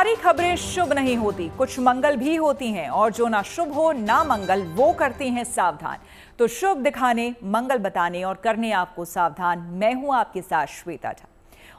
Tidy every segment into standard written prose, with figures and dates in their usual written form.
सारी खबरें शुभ नहीं होती, कुछ मंगल भी होती हैं और जो ना शुभ हो ना मंगल वो करती हैं सावधान। तो शुभ दिखाने, मंगल बताने और करने आपको सावधान, मैं हूं आपके साथ श्वेता झा।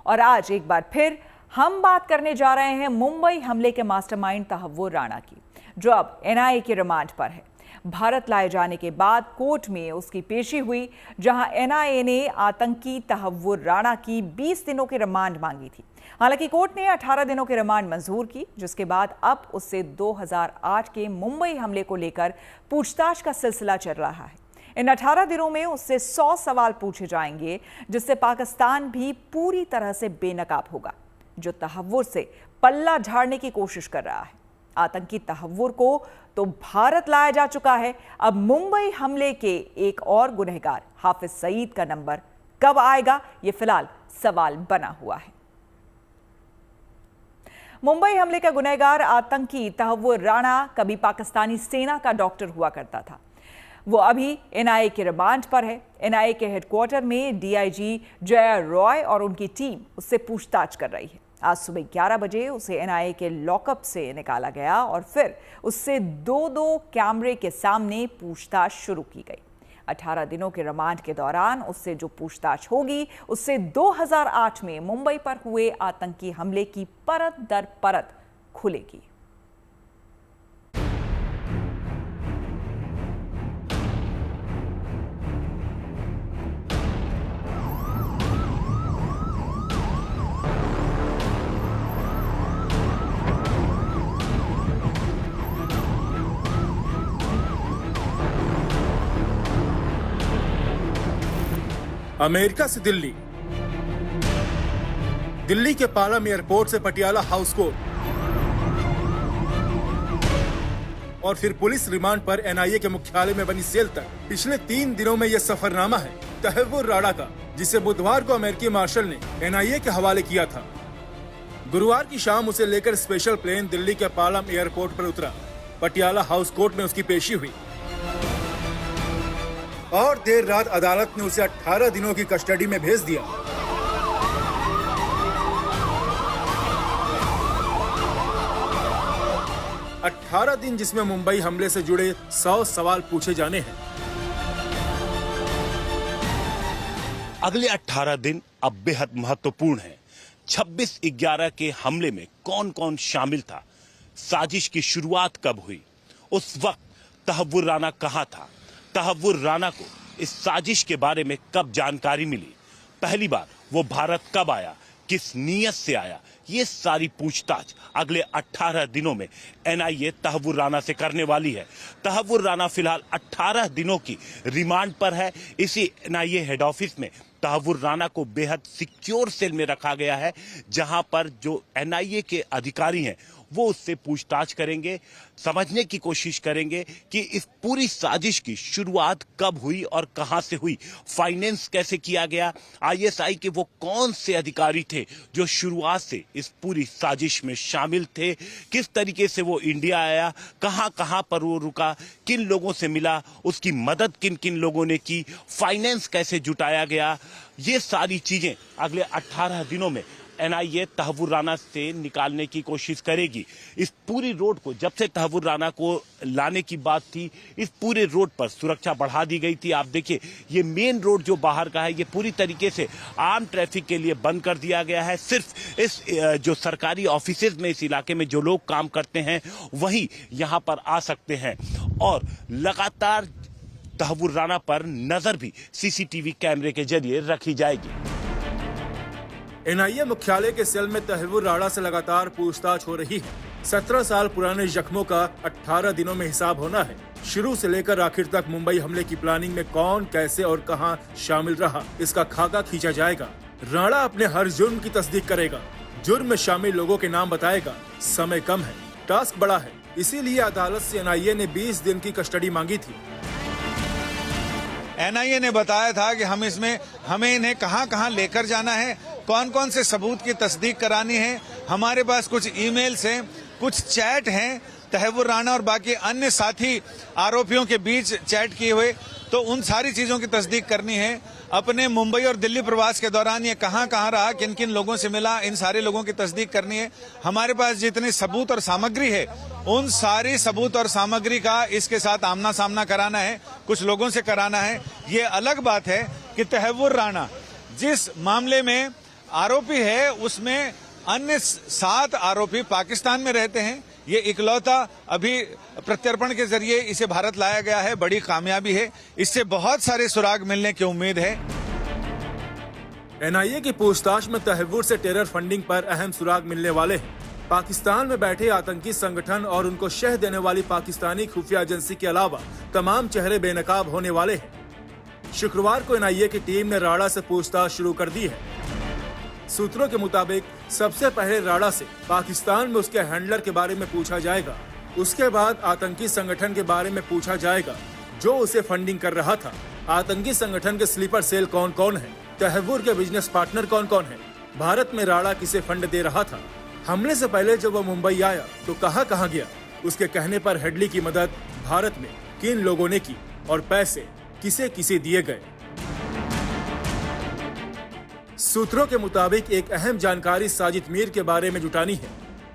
और आज एक बार फिर हम बात करने जा रहे हैं मुंबई हमले के मास्टरमाइंड तहव्वुर राणा की, जो अब एनआईए के रिमांड पर है। भारत लाए जाने के बाद कोर्ट में उसकी पेशी हुई, जहां एनआईए ने आतंकी तहव्वुर राणा की 20 दिनों की रिमांड मांगी थी। हालांकि कोर्ट ने 18 दिनों की रिमांड मंजूर की, जिसके बाद अब उससे 2008 के मुंबई हमले को लेकर पूछताछ का सिलसिला चल रहा है। इन 18 दिनों में उससे 100 सवाल पूछे जाएंगे, जिससे पाकिस्तान भी पूरी तरह से बेनकाब होगा, जो तहव्वुर से पल्ला झाड़ने की कोशिश कर रहा है। आतंकी तहव्वुर को तो भारत लाया जा चुका है, अब मुंबई हमले के एक और गुनहगार हाफिज सईद का नंबर कब आएगा, ये फिलहाल सवाल बना हुआ है। मुंबई हमले का गुनहगार आतंकी तहव्वुर राणा कभी पाकिस्तानी सेना का डॉक्टर हुआ करता था। वो अभी एनआईए के रिमांड पर है। एनआईए के हेडक्वार्टर में डीआईजी जया रॉय और उनकी टीम उससे पूछताछ कर रही है। आज सुबह 11 बजे उसे एनआईए के लॉकअप से निकाला गया और फिर उससे दो कैमरे के सामने पूछताछ शुरू की गई। 18 दिनों के रिमांड के दौरान उससे जो पूछताछ होगी, उससे 2008 में मुंबई पर हुए आतंकी हमले की परत दर परत खुलेगी। अमेरिका से दिल्ली, दिल्ली के पालम एयरपोर्ट से पटियाला हाउस कोर्ट और फिर पुलिस रिमांड पर एनआईए के मुख्यालय में बनी सेल तक पिछले 3 दिनों में यह सफरनामा है तहव्वुर राणा का, जिसे बुधवार को अमेरिकी मार्शल ने एनआईए के हवाले किया था। गुरुवार की शाम उसे लेकर स्पेशल प्लेन दिल्ली के पालम एयरपोर्ट पर उतरा। पटियाला हाउस कोर्ट में उसकी पेशी हुई और देर रात अदालत ने उसे 18 दिनों की कस्टडी में भेज दिया। अठारह दिन जिसमें मुंबई हमले से जुड़े 100 सवाल पूछे जाने हैं। अगले 18 दिन अब बेहद महत्वपूर्ण हैं। 26/11 के हमले में कौन कौन शामिल था, साजिश की शुरुआत कब हुई, उस वक्त तहव्वुर राणा कहां था, तहव्वुर राणा को इस साजिश के बारे में कब जानकारी मिली, पहली बार वो भारत कब आया, किस नीयत से आया, ये सारी पूछताछ अगले 18 दिनों में एनआईए तहव्वुर राणा से करने वाली है। तहव्वुर राणा फिलहाल 18 दिनों की रिमांड पर है। इसी एनआईए हेड ऑफिस में तहव्वुर राणा को बेहद सिक्योर सेल में रखा गया है, जहां पर जो एनआईए के अधिकारी हैं वो उससे पूछताछ करेंगे, समझने की कोशिश करेंगे कि इस पूरी साजिश की शुरुआत कब हुई और कहां से हुई, फाइनेंस कैसे किया गया, आईएसआई के वो कौन से अधिकारी थे जो शुरुआत से इस पूरी साजिश में शामिल थे, किस तरीके से वो इंडिया आया, कहां कहां पर वो रुका, किन लोगों से मिला, उसकी मदद किन किन लोगों ने की, फाइनेंस कैसे जुटाया गया, ये सारी चीजें अगले 18 दिनों में एनआईए तहव्वुर राणा से निकालने की कोशिश करेगी। इस पूरी रोड को, जब से तहव्वुर राणा को लाने की बात थी, इस पूरे रोड पर सुरक्षा बढ़ा दी गई थी। आप देखिए, ये मेन रोड जो बाहर का है, ये पूरी तरीके से आम ट्रैफिक के लिए बंद कर दिया गया है। सिर्फ इस जो सरकारी ऑफिसेज में इस इलाके में जो लोग काम करते हैं वही यहाँ पर आ सकते हैं और लगातार तहव्वुर राणा पर नजर भी सीसीटीवी कैमरे के जरिए रखी जाएगी। एनआईए मुख्यालय के सेल में तहव्वुर राणा से लगातार पूछताछ हो रही है। 17 साल पुराने जख्मों का 18 दिनों में हिसाब होना है। शुरू से लेकर आखिर तक मुंबई हमले की प्लानिंग में कौन, कैसे और कहां शामिल रहा, इसका खाका खींचा जाएगा। राणा अपने हर जुर्म की तस्दीक करेगा, जुर्म में शामिल लोगों के नाम बताएगा। समय कम है, टास्क बड़ा है, इसीलिए अदालत से एनआईए ने 20 दिन की कस्टडी मांगी थी। एनआईए ने बताया था कि हमें इन्हें कहां लेकर जाना है, कौन कौन से सबूत की तस्दीक करानी है। हमारे पास कुछ ईमेल्स हैं, कुछ चैट हैं तहव्वुर राणा और बाकी अन्य साथी आरोपियों के बीच चैट किए हुए, तो उन सारी चीजों की तस्दीक करनी है। अपने मुंबई और दिल्ली प्रवास के दौरान ये कहां रहा, किन किन लोगों से मिला, इन सारे लोगों की तस्दीक करनी है। हमारे पास जितने सबूत और सामग्री है, उन सारी सबूत और सामग्री का इसके साथ आमना सामना कराना है, कुछ लोगों से कराना है। ये अलग बात है कि तहव्वुर राणा जिस मामले में आरोपी है, उसमें अन्य 7 आरोपी पाकिस्तान में रहते हैं। ये इकलौता अभी प्रत्यर्पण के जरिए इसे भारत लाया गया है, बड़ी कामयाबी है। इससे बहुत सारे सुराग मिलने की उम्मीद है। एनआईए की पूछताछ में तहव्वुर से टेरर फंडिंग पर अहम सुराग मिलने वाले हैं। पाकिस्तान में बैठे आतंकी संगठन और उनको शह देने वाली पाकिस्तानी खुफिया एजेंसी के अलावा तमाम चेहरे बेनकाब होने वाले हैं। शुक्रवार को एनआईए की टीम ने राणा से पूछताछ शुरू कर दी है। सूत्रों के मुताबिक सबसे पहले राणा से पाकिस्तान में उसके हैंडलर के बारे में पूछा जाएगा। उसके बाद आतंकी संगठन के बारे में पूछा जाएगा जो उसे फंडिंग कर रहा था। आतंकी संगठन के स्लीपर सेल कौन कौन है, तहव्वुर के बिजनेस पार्टनर कौन कौन है, भारत में राणा किसे फंड दे रहा था, हमले से पहले जब वह मुंबई आया तो कहां गया, उसके कहने पर हेडली की मदद भारत में किन लोगों ने की और पैसे किसे किसे दिए गए। सूत्रों के मुताबिक एक अहम जानकारी साजिद मीर के बारे में जुटानी है।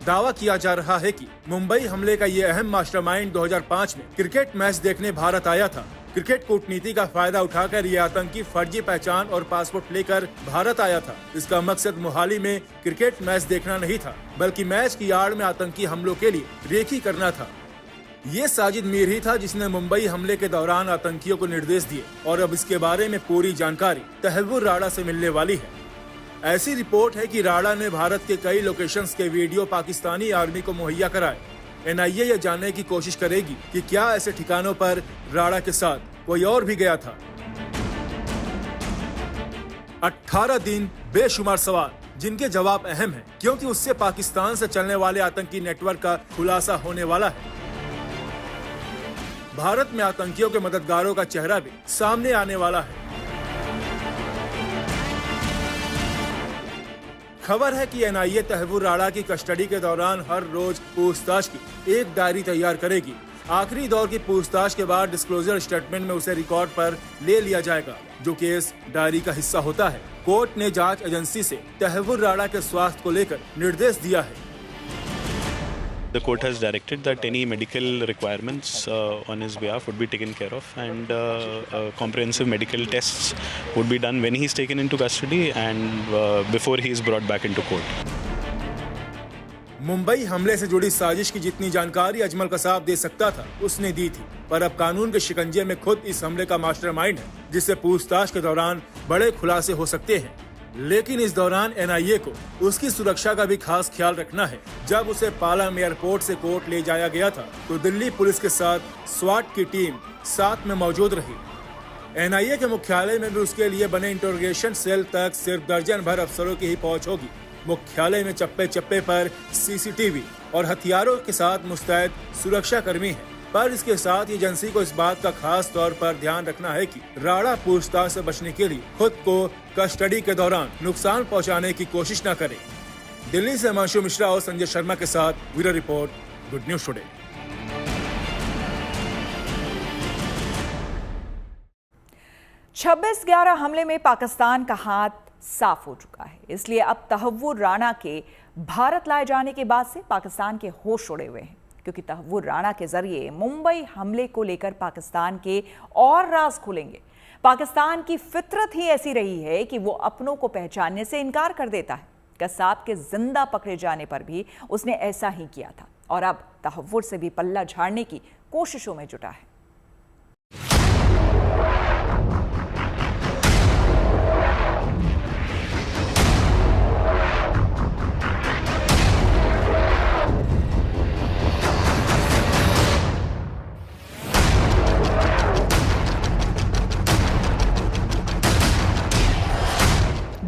दावा किया जा रहा है कि मुंबई हमले का ये अहम मास्टरमाइंड 2005 में क्रिकेट मैच देखने भारत आया था। क्रिकेट कूटनीति का फायदा उठाकर ये आतंकी फर्जी पहचान और पासपोर्ट लेकर भारत आया था। इसका मकसद मोहाली में क्रिकेट मैच देखना नहीं था, बल्कि मैच की आड़ में आतंकी हमलों के लिए रेकी करना था। ये साजिद मीर ही था जिसने मुंबई हमले के दौरान आतंकियों को निर्देश दिए और अब इसके बारे में पूरी जानकारी तहव्वुर राणा से मिलने वाली है। ऐसी रिपोर्ट है कि राणा ने भारत के कई लोकेशंस के वीडियो पाकिस्तानी आर्मी को मुहैया कराए। एनआईए यह जानने की कोशिश करेगी कि क्या ऐसे ठिकानों पर राणा के साथ कोई और भी गया था। 18 दिन, बेशुमार सवाल जिनके जवाब अहम हैं, क्योंकि उससे पाकिस्तान से चलने वाले आतंकी नेटवर्क का खुलासा होने वाला है। भारत में आतंकियों के मददगारों का चेहरा भी सामने आने वाला है। खबर है कि एनआईए तहव्वुर राणा की कस्टडी के दौरान हर रोज पूछताछ की एक डायरी तैयार करेगी। आखिरी दौर की पूछताछ के बाद डिस्क्लोजर स्टेटमेंट में उसे रिकॉर्ड पर ले लिया जाएगा, जो केस डायरी का हिस्सा होता है। कोर्ट ने जांच एजेंसी से तहव्वुर राणा के स्वास्थ्य को लेकर निर्देश दिया है। The court has directed that any medical requirements on his behalf would be taken care of, and comprehensive medical tests would be done when he is taken into custody and before he is brought back into court. Mumbai हमले से जुड़ी साजिश की जितनी जानकारी अजमल कसाब दे सकता था उसने दी थी, पर अब कानून के शिकंजे में खुद इस हमले का मास्टरमाइंड है, जिससे पूछताछ के दौरान बड़े खुलासे हो सकते हैं। लेकिन इस दौरान एनआईए को उसकी सुरक्षा का भी खास ख्याल रखना है। जब उसे पालम एयरपोर्ट से कोर्ट ले जाया गया था तो दिल्ली पुलिस के साथ स्वाट की टीम साथ में मौजूद रही। एनआईए के मुख्यालय में भी उसके लिए बने इंटरोगेशन सेल तक सिर्फ दर्जन भर अफसरों की ही पहुंच होगी। मुख्यालय में चप्पे चप्पे पर सीसीटीवी और हथियारों के साथ मुस्तैद सुरक्षा कर्मी हैं। पर इसके साथ ही एजेंसी को इस बात का खास तौर पर ध्यान रखना है कि राणा पूछताछ से बचने के लिए खुद को कस्टडी के दौरान नुकसान पहुंचाने की कोशिश न करे। दिल्ली से हिमांशु मिश्रा और संजय शर्मा के साथ bureau report, good news today. छब्बीस 11 हमले में पाकिस्तान का हाथ साफ हो चुका है, इसलिए अब तहव्वुर राणा के भारत लाए जाने के बाद से पाकिस्तान के होश उड़े हुए हैं, क्योंकि तहव्वुर राणा के जरिए मुंबई हमले को लेकर पाकिस्तान के और राज खुलेंगे। पाकिस्तान की फितरत ही ऐसी रही है कि वो अपनों को पहचानने से इनकार कर देता है। कसाब के जिंदा पकड़े जाने पर भी उसने ऐसा ही किया था और अब तहव्वुर से भी पल्ला झाड़ने की कोशिशों में जुटा है।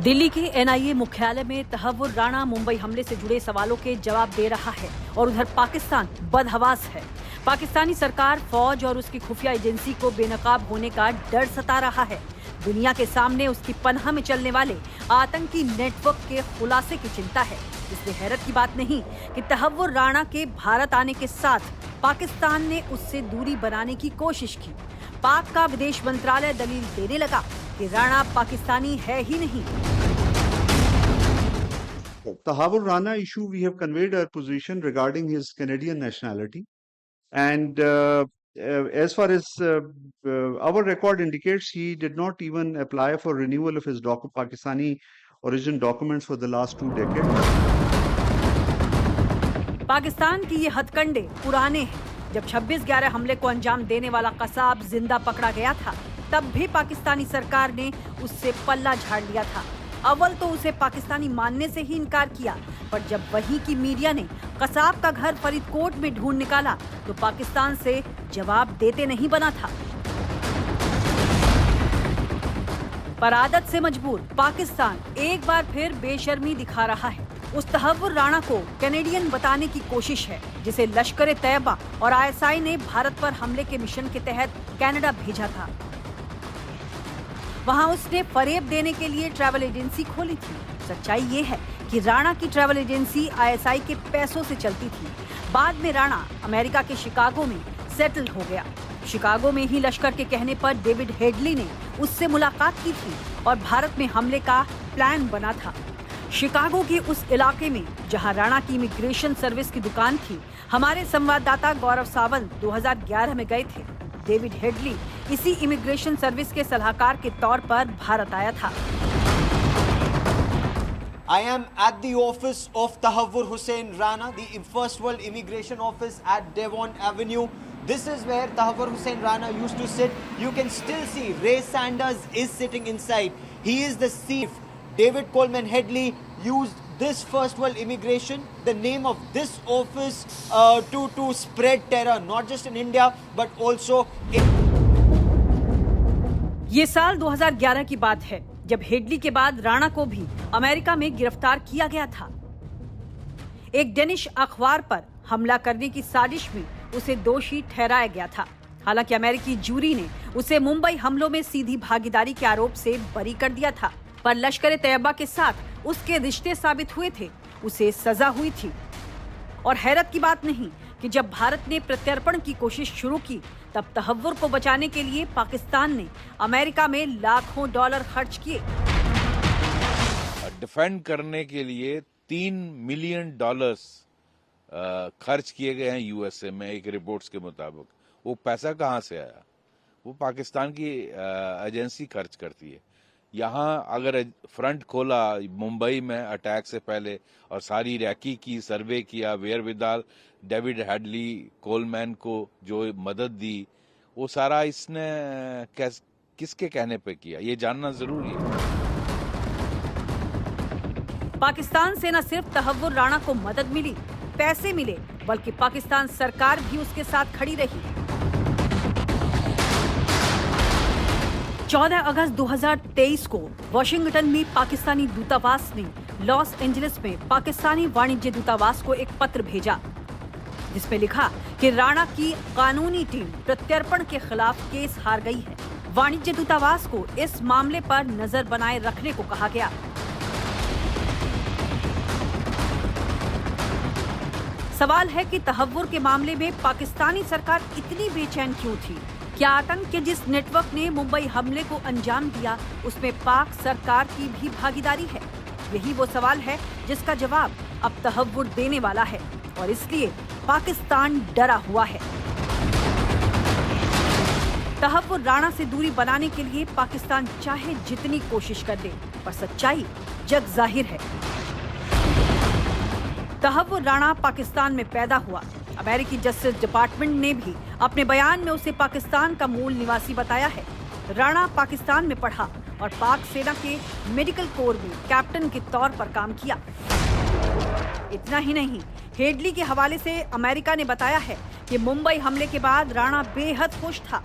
दिल्ली के एनआईए मुख्यालय में तहव्वुर राणा मुंबई हमले से जुड़े सवालों के जवाब दे रहा है और उधर पाकिस्तान बदहवास है। पाकिस्तानी सरकार, फौज और उसकी खुफिया एजेंसी को बेनकाब होने का डर सता रहा है। दुनिया के सामने उसकी पनाह में चलने वाले आतंकी नेटवर्क के खुलासे की चिंता है। इसलिए हैरत की बात नहीं कि तहव्वुर राणा के भारत आने के साथ पाकिस्तान ने उससे दूरी बनाने की कोशिश की। पाक का विदेश मंत्रालय दलील देने लगा कि राणा पाकिस्तानी है ही नहीं। Tahavur Rana issue, we have conveyed our position regarding his Canadian nationality. And as far as our record indicates, he did not even apply for renewal of his Pakistani origin documents for the last 2 decades. Pakistan की ये हथकंडे पुराने हैं। जब 26/11 हमले को अंजाम देने वाला कसाब जिंदा पकड़ा गया था, तब भी पाकिस्तानी सरकार ने उससे पल्ला झाड़ लिया था। अव्वल तो उसे पाकिस्तानी मानने से ही इनकार किया, पर जब वहीं की मीडिया ने कसाब का घर फरीदकोट में ढूंढ निकाला तो पाकिस्तान से जवाब देते नहीं बना था। पर आदत से मजबूर पाकिस्तान एक बार फिर बेशर्मी दिखा रहा है। उस तहव्वुर राणा को कैनेडियन बताने की कोशिश है, जिसे लश्कर-ए-तैयबा और ISI ने भारत पर हमले के मिशन के तहत कनाडा भेजा था। वहां उसने फरेब देने के लिए ट्रैवल एजेंसी खोली थी। सच्चाई ये है कि राणा की ट्रैवल एजेंसी ISI के पैसों से चलती थी। बाद में राणा अमेरिका के शिकागो में सेटल हो गया। शिकागो में ही लश्कर के कहने पर डेविड हेडली ने उससे मुलाकात की थी और भारत में हमले का प्लान बना था। शिकागो के उस इलाके में जहां राणा की इमिग्रेशन सर्विस की दुकान थी, हमारे संवाददाता गौरव सावंत 2011 में गए थे। डेविड हेडली इसी इमिग्रेशन सर्विस के सलाहकार के तौर पर भारत आया था। I am at the office of Tahavvur Hussain Rana, the First World Immigration Office at Devon Avenue. This is where Tahavvur Hussain Rana used to sit. You can still see Ray Sanders is sitting inside. He is the chief. David Coleman Headley used this First World Immigration, the name of this office, to spread terror, not just in India, but also in... ये साल 2011 की बात है, जब Headley के बाद राणा को भी अमेरिका में गिरफ्तार किया गया था। एक डेनिश अखबार पर हमला करने की साजिश में उसे दोषी ठहराया गया था। हालांकि अमेरिकी जूरी ने उसे मुंबई हमलों में सीधी भागीदारी के आरोप से बरी कर दिया था, पर लश्कर-ए-तैयबा के साथ उसके रिश्ते साबित हुए थे, उसे सजा हुई थी। और हैरत की बात नहीं कि जब भारत ने प्रत्यर्पण की कोशिश शुरू की, तब तहव्वुर को बचाने के लिए पाकिस्तान ने अमेरिका में लाखों डॉलर खर्च किए। डिफेंड करने के लिए $3 मिलियन खर्च किए गए हैं यूएसए में, एक रिपोर्ट्स के मुताबिक। वो पैसा कहाँ से आया? वो पाकिस्तान की एजेंसी खर्च करती है। यहाँ अगर फ्रंट खोला मुंबई में अटैक से पहले और सारी रैकी की, सर्वे किया, वेयरविदाल, डेविड हेडली, कोलमैन को जो मदद दी, वो सारा इसने किसके कहने पे किया, ये जानना जरूरी है। पाकिस्तान से न सिर्फ तहव्वुर राणा को मदद मिली, पैसे मिले, बल्कि पाकिस्तान सरकार भी उसके साथ खड़ी रही। 14 अगस्त 2023 को वॉशिंगटन में पाकिस्तानी दूतावास ने लॉस एंजलिस में पाकिस्तानी वाणिज्य दूतावास को एक पत्र भेजा, जिसमें लिखा कि राणा की कानूनी टीम प्रत्यर्पण के खिलाफ केस हार गई है। वाणिज्य दूतावास को इस मामले पर नजर बनाए रखने को कहा गया। सवाल है कि तहव्वुर के मामले में पाकिस्तानी सरकार इतनी बेचैन क्यों थी? क्या आतंक के जिस नेटवर्क ने मुंबई हमले को अंजाम दिया, उसमें पाक सरकार की भी भागीदारी है? यही वो सवाल है जिसका जवाब अब तहव्वुर देने वाला है, और इसलिए पाकिस्तान डरा हुआ है। तहव्वुर राणा से दूरी बनाने के लिए पाकिस्तान चाहे जितनी कोशिश कर ले, पर सच्चाई जग जाहिर है। तहव्वुर राणा पाकिस्तान में पैदा हुआ। अमेरिकी जस्टिस डिपार्टमेंट ने भी अपने बयान में उसे पाकिस्तान का मूल निवासी बताया है। राणा पाकिस्तान में पढ़ा और पाक सेना के मेडिकल कोर में कैप्टन के तौर पर काम किया। इतना ही नहीं, हेडली के हवाले से अमेरिका ने बताया है कि मुंबई हमले के बाद राणा बेहद खुश था।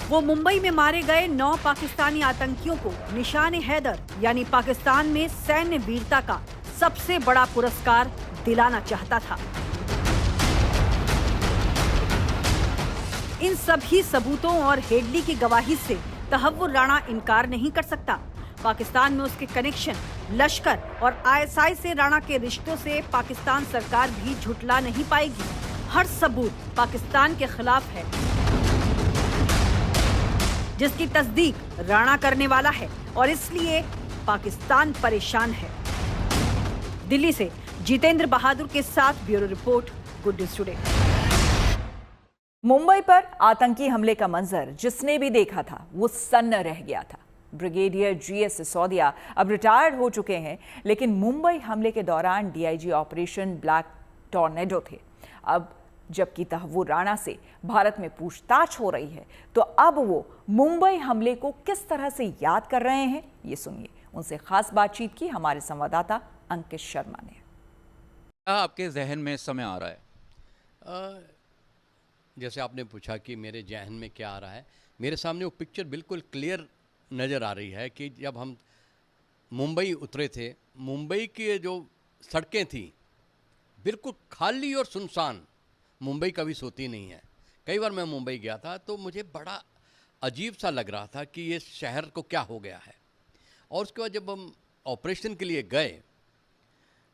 वो मुंबई में मारे गए 9 पाकिस्तानी आतंकियों को निशान हैदर यानी पाकिस्तान में सैन्य वीरता का सबसे बड़ा पुरस्कार दिलाना चाहता था। इन सभी सबूतों और हेडली की गवाही से तहव्वुर राणा इनकार नहीं कर सकता। पाकिस्तान में उसके कनेक्शन, लश्कर और ISI से राणा के रिश्तों से पाकिस्तान सरकार भी झुठला नहीं पाएगी। हर सबूत पाकिस्तान के खिलाफ है। जिसकी तस्दीक राणा करने वाला है और इसलिए पाकिस्तान परेशान है। दिल्ली से जितेंद्र बहादुर के साथ bureau report, good news today. Mumbai पर आतंकी हमले का मंजर जिसने भी देखा था वो सन्न रह गया था। ब्रिगेडियर जीएस सिसोदिया अब रिटायर्ड हो चुके हैं, लेकिन मुंबई हमले के दौरान डीआईजी ऑपरेशन ब्लैक टॉर्नेडो थे। अब जबकि तहव्वुर राणा से भारत में पूछताछ हो रही है, तो अब वो मुंबई हमले को किस तरह से याद कर रहे हैं, ये सुनिए। उनसे खास बातचीत की हमारे संवाददाता अंकित शर्मा ने। क्या आपके जहन में इस समय आ रहा है? जैसे आपने पूछा कि मेरे जहन में क्या आ रहा है, मेरे सामने वो पिक्चर बिल्कुल क्लियर नज़र आ रही है कि जब हम मुंबई उतरे थे, मुंबई की जो सड़कें थी बिल्कुल खाली और सुनसान। मुंबई कभी सोती नहीं है। कई बार मैं मुंबई गया था तो मुझे बड़ा अजीब सा लग रहा था कि ये शहर को क्या हो गया है। और उसके बाद जब हम ऑपरेशन के लिए गए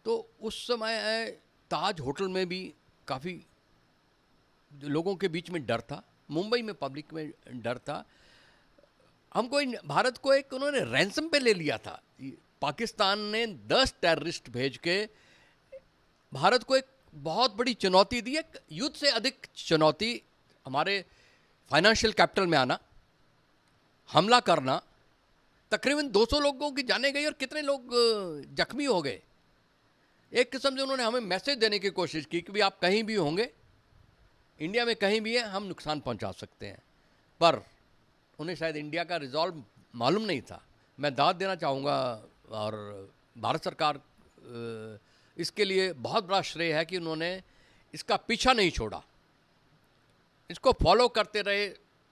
तो उस समय ताज होटल में भी काफ़ी लोगों के बीच में डर था, मुंबई में पब्लिक में डर था। हमको भारत को एक उन्होंने रैंसम पे ले लिया था। पाकिस्तान ने 10 टेररिस्ट भेज के भारत को एक बहुत बड़ी चुनौती दी, एक युद्ध से अधिक चुनौती। हमारे फाइनेंशियल कैपिटल में आना, हमला करना, तकरीबन 200 लोगों की जाने गई और कितने लोग जख्मी हो गए। एक किस्म से उन्होंने हमें मैसेज देने की कोशिश की कि भी आप कहीं भी होंगे, इंडिया में कहीं भी है, हम नुकसान पहुंचा सकते हैं। पर उन्हें शायद इंडिया का रिजॉल्व मालूम नहीं था। मैं दाद देना चाहूँगा और भारत सरकार इसके लिए बहुत बड़ा श्रेय है कि उन्होंने इसका पीछा नहीं छोड़ा, इसको फॉलो करते रहे।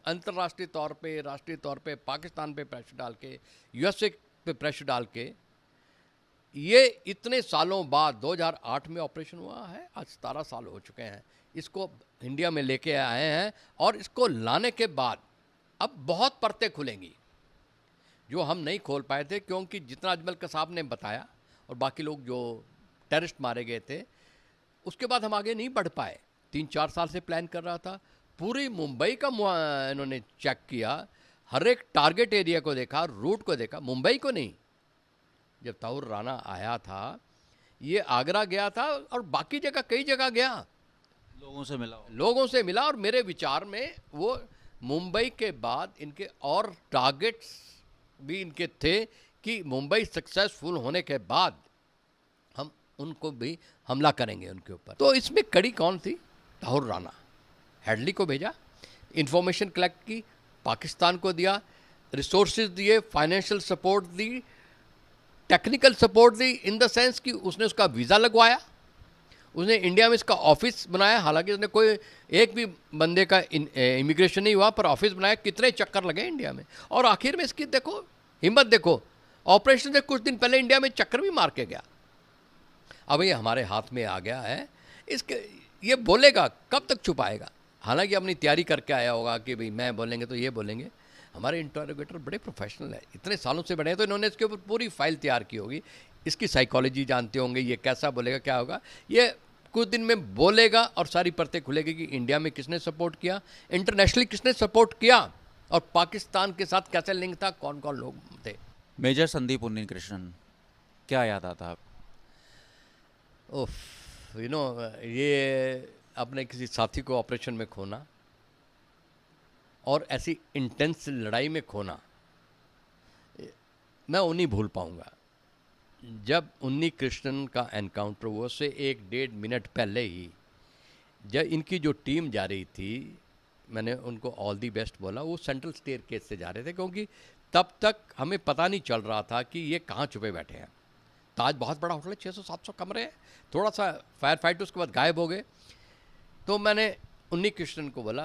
अंतर्राष्ट्रीय तौर पे, राष्ट्रीय तौर पे पाकिस्तान पे प्रेशर डाल के, यूएसए पे प्रेशर डाल के, ये इतने सालों बाद 2008 में ऑपरेशन हुआ है, आज 17 साल हो चुके हैं। इसको इंडिया में लेके आए हैं और इसको लाने के बाद अब बहुत परतें खुलेंगी जो हम नहीं खोल पाए थे, क्योंकि जितना अजमल कसाब ने बताया और बाकी लोग जो टेररिस्ट मारे गए थे, उसके बाद हम आगे नहीं बढ़ पाए। 3-4 साल से प्लान कर रहा था, पूरी मुंबई का इन्होंने चेक किया, हर एक टारगेट एरिया को देखा, रूट को देखा, मुंबई को नहीं। जब तहव्वुर राणा आया था, ये आगरा गया था और बाकी जगह कई जगह गया, लोगों से मिला और मेरे विचार में वो मुंबई के बाद इनके और टारगेट्स भी इनके थे कि मुंबई सक्सेसफुल होने के बाद हम उनको भी हमला करेंगे उनके ऊपर। तो इसमें कड़ी कौन थी? तहव्वुर राणा। हेडली को भेजा, इंफॉर्मेशन कलेक्ट की, पाकिस्तान को दिया, रिसोर्सेज दिए, financial support the, technical support the, in the sense कि उसने उसका वीज़ा लगवाया, उसने इंडिया में इसका ऑफिस बनाया। हालांकि उसने कोई एक भी बंदे का इमिग्रेशन नहीं हुआ, पर ऑफिस बनाया। कितने चक्कर लगे इंडिया में, और आखिर में इसकी देखो हिम्मत देखो, ऑपरेशन से कुछ दिन पहले इंडिया में चक्कर भी मार के गया। अब ये हमारे हाथ में आ गया है, इसके ये बोलेगा, कब तक छुपाएगा? हालांकि अपनी तैयारी करके आया होगा कि भाई मैं बोलेंगे तो ये बोलेंगे। हमारे इंटरोगेटर बड़े प्रोफेशनल है, इतने सालों से बने हैं, तो इन्होंने इसके ऊपर पूरी फाइल तैयार की होगी, इसकी साइकोलॉजी जानते होंगे, ये कैसा बोलेगा, क्या होगा। ये कुछ दिन में बोलेगा और सारी परतें खुलेगी कि इंडिया में किसने सपोर्ट किया, इंटरनेशनली किसने सपोर्ट किया, और पाकिस्तान के साथ कैसे लिंक था, कौन कौन लोग थे। मेजर संदीप उन्नीकृष्णन, क्या याद आता है? ये अपने किसी साथी को ऑपरेशन में खोना और ऐसी इंटेंस लड़ाई में खोना, मैं वो नहीं भूल पाऊंगा। जब उन्नीकृष्णन का एनकाउंटर हुआ, उससे 1-1.5 मिनट पहले ही जब इनकी जो टीम जा रही थी, मैंने उनको ऑल दी बेस्ट बोला। वो सेंट्रल स्टेयरकेस से जा रहे थे, क्योंकि तब तक हमें पता नहीं चल रहा था कि ये कहाँ छुपे बैठे हैं। ताज बहुत बड़ा होटल है, 600-700 कमरे हैं, थोड़ा सा फायर फाइट, उसके बाद गायब हो गए। तो मैंने उन्नीकृष्णन को बोला,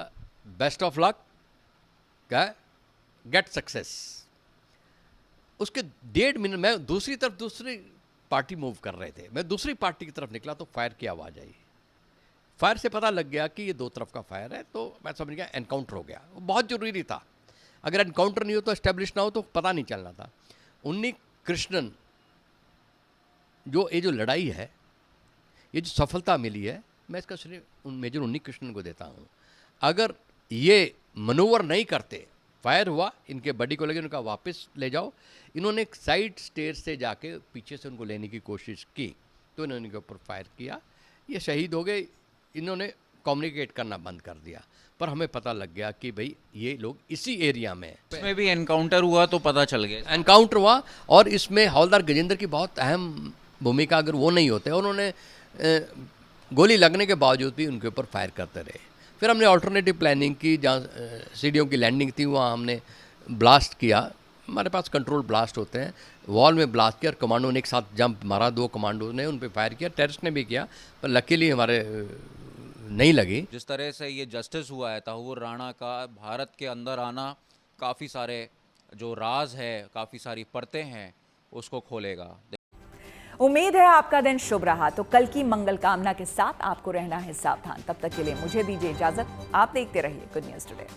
best of luck, get success. उसके 1.5 मिनट में दूसरी पार्टी मूव कर रहे थे, मैं दूसरी पार्टी की तरफ निकला तो फायर की आवाज़ आई। फायर से पता लग गया कि ये 2 तरफ का फायर है, तो मैं समझ गया एनकाउंटर हो गया। वो बहुत ज़रूरी था, अगर एनकाउंटर नहीं हो तो एस्टेब्लिश ना हो तो पता नहीं चलना था। उन्नीकृष्णन ये जो लड़ाई है, ये जो सफलता मिली है, मैं इसका श्रेय मेजर उन्नीकृष्णन को देता हूँ। अगर ये मनोवर नहीं करते फायर हुआ, इनके बॉडी को लगे, उनका वापस ले जाओ। इन्होंने एक साइड स्टेयर से जाके पीछे से उनको लेने की कोशिश की, तो इन्होंने उनके ऊपर फायर किया, ये शहीद हो गए। इन्होंने कम्युनिकेट करना बंद कर दिया, पर हमें पता लग गया कि भाई ये लोग इसी एरिया में। इसमें भी एनकाउंटर हुआ तो पता चल गया। एनकाउंटर हुआ और इसमें हवलदार गजेंद्र की बहुत अहम भूमिका, अगर वो नहीं होते, उन्होंने गोली लगने के बावजूद भी उनके ऊपर फायर करते रहे। फिर हमने ऑल्टरनेटिव प्लानिंग की, जहाँ सीढ़ियों की लैंडिंग थी वहाँ हमने ब्लास्ट किया। हमारे पास कंट्रोल ब्लास्ट होते हैं, वॉल में ब्लास्ट किया और कमांडो ने एक साथ जंप मारा, 2 कमांडो ने उन पर फायर किया, टेररिस्ट ने भी किया, पर लकीली हमारे नहीं लगी। जिस तरह से ये जस्टिस हुआ है तहव्वुर राणा का, भारत के अंदर आना काफ़ी सारे जो राज है, काफ़ी सारी परतें हैं, उसको खोलेगा। उम्मीद है आपका दिन शुभ रहा। तो कल की मंगल कामना के साथ आपको रहना है सावधान। तब तक के लिए मुझे दीजिए इजाजत। आप देखते रहिए गुड न्यूज़ टुडे।